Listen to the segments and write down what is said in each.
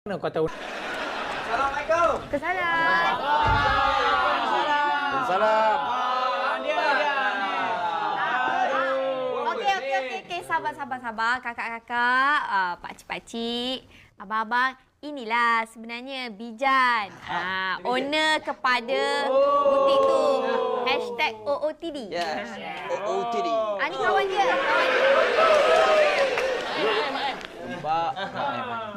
Mana kau tahu? Assalamualaikum. Kesalam. Salam. Okey. Sabar. Kakak-kakak, pakcik-pakcik, abang-abang. Inilah sebenarnya Bijan. Owner kepada butik tu. #OOTD. Yes. OOTD. Ni kawan dia.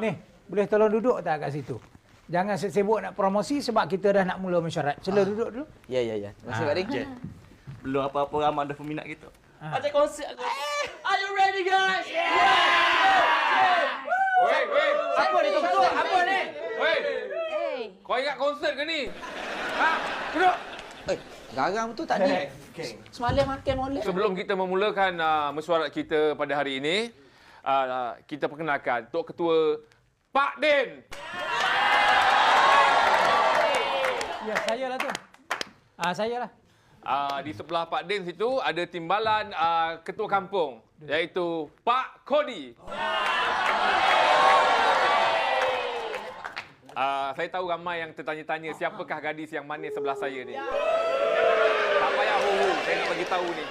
Ni, boleh tolong duduk tak kat situ? Jangan sibuk nak promosi sebab kita dah nak mula mesyuarat. Sila duduk dulu. Ya. Terima kasih, Pak Ding. Belum apa-apa ramai ada peminat kita. Macam konsert aku. Are you ready, guys? Weh. Apa ni, Tok? Apa ni? Weh. Eh. Kau ingat konsert ke ni? Ha? Duduk. Garang tu tadi. Semalam makan molek. Sebelum kita memulakan mesyuarat kita pada hari ini, kita perkenalkan Tok Ketua Pak Din. Ya, saya lah tu. Saya lah. Di sebelah Pak Din situ ada timbalan Ketua Kampung, iaitu Pak Kodi. Saya tahu ramai yang tertanya-tanya siapakah gadis yang manis sebelah saya ni. Tak payah saya nak bagi tahu ni.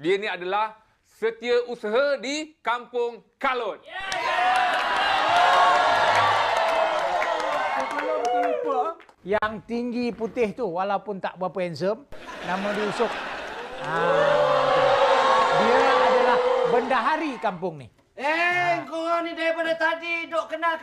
Dia ni adalah setiausaha di Kampung Kalut. Yang tinggi putih tu walaupun tak berapa handsome, nama dia Usuk. Dia adalah bendahari kampung ni. Korang ni daripada tadi duk kenal.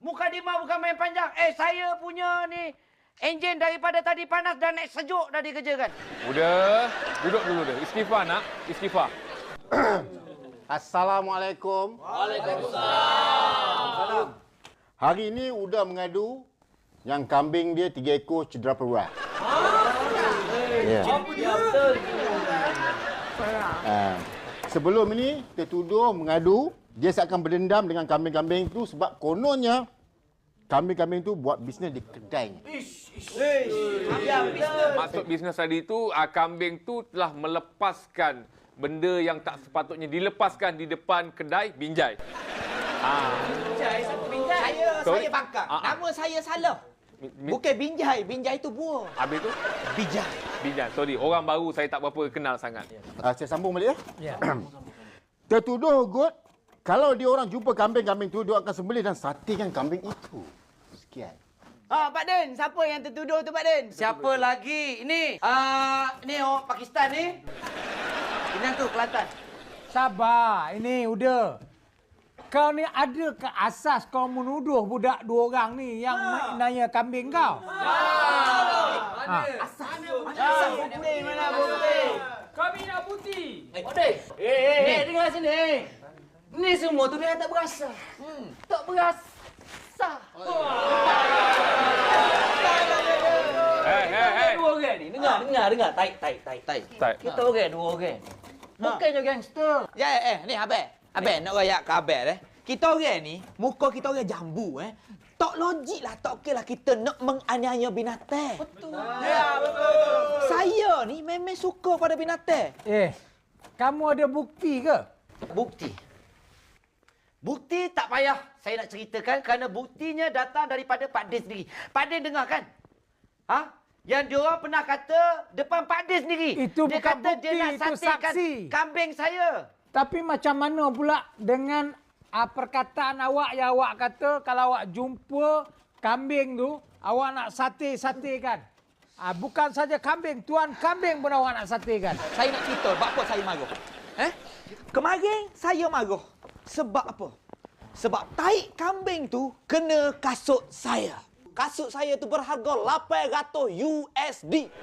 Mukadimah bukan main panjang. Saya punya ni enjin daripada tadi panas dan naik sejuk dah dikerjakan. Udah, duduk dulu dah. Istighfar nak, istighfar. Assalamualaikum. Waalaikumsalam. Hari ini Uda mengadu yang kambing dia 3 ekor cedera peruah. Ya. Sebelum ini, tertuduh mengadu dia seakan berdendam dengan kambing-kambing itu sebab kononnya kambing-kambing itu buat bisnes di kedai. Maksud bisnes tadi itu, kambing tu telah melepaskan benda yang tak sepatutnya dilepaskan di depan kedai Binjai. Saya bangkang. Nama saya salah. Bukan Binjai. Binjai tu buah. Habis tu? Binjai. Sorry, orang baru saya tak berapa kenal sangat. Saya sambung balik Ya. Tertuduh Gut, kalau dia orang jumpa kambing-kambing itu, dia akan sembelih dan satekan kambing itu. Sekian. Pak Din, siapa yang tertuduh tu Pak Din? Siapa lagi? Ini, ni orang Pakistan ni. Penang tu, Kelantan. Sabar, ini udah. Kau ni ada ke asas kau menuduh budak 2 orang ni yang nanya kambing kau? Asal bukti, mana bukti? Kami nak bukti. Ni, dengar sini. Ni semua tu dia tak berasa. Tak berasa. Hei. Dua orang ni, dengar. Tai. Kita orang, 2 orang. Bukannya gangster. Ni Abang nak rayak ke Abang Kita orang ni, muka kita orang jambu Tak logik lah, tak okey lah kita nak menganiaya binatang. Betul. Ya, betul. Saya ni memang suka pada binatang. Kamu ada bukti ke? Bukti tak payah saya nak ceritakan kerana buktinya datang daripada Pak Din sendiri. Pak Din dengar kan? Yang diorang pernah kata depan Pak Din sendiri. Itu dia bukan kata bukti, dia nak itu satekan saksi. kambing saya. Tapi macam mana pula dengan perkataan awak yang awak kata kalau awak jumpa kambing tu, awak nak satekan. Bukan saja kambing, tuan kambing pun awak nak satekan. Saya nak cerita sebab apa saya marah. Kemarin saya marah. Sebab apa? Sebab taik kambing tu kena kasut saya. Kasut saya tu berharga $800 USD.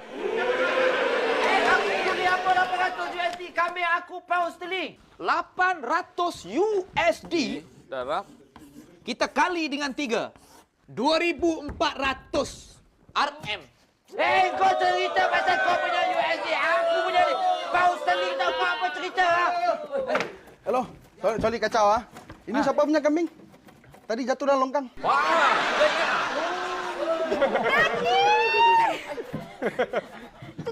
Aku beli apa 800 USD? Kambing aku pound sterling. 800 USD. Darab. Kita kali dengan 3. 2,400 RM. Kau cerita pasal kau punya USD. Aku punya ni. Pound sterling tak apa cerita. Hello, sorry kacau Ini siapa punya kambing? Tadi jatuh dalam longkang. Wah,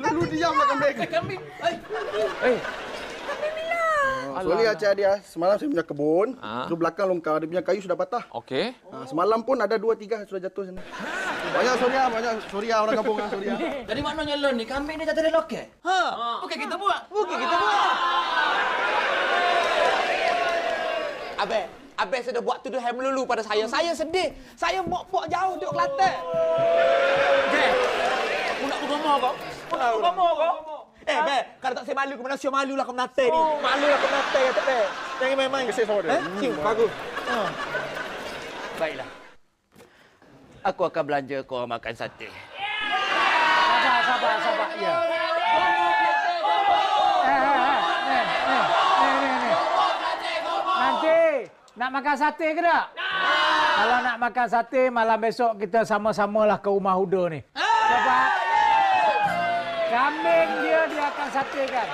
Lu diamlah kambing. Kambing. Kambing bila? Sorry Acik Adia, semalam saya punya kebun, Ah. tu belakang longkang, dia punya kayu sudah patah. Okey. Semalam pun ada 2-3 sudah jatuh sana. Banyak sorry orang kampung sorry. Jadi maknanya lo ni kambing ni jatuh dari loket? Ha. Bukan kita buat. Bukan kita buat. Abang sudah buat tuduh yang melulu pada saya. Saya sedih. Saya mok-mok jauh duduk Kelantan. Aku nak bergama kau. Bang, kalau tak saya malu ke mana, saya malulah ke Menate ni. Malulah ke Menate kata Bang. Jangan main-main. Kesih sama dia. Bagus. Baiklah. Aku akan belanja kau makan sate. Sabar. Ya. Nanti nak makan sate ke tak? Kalau nak makan sate, malam besok kita sama-samalah ke rumah Huda ni. Sebab kambing dia akan satekan.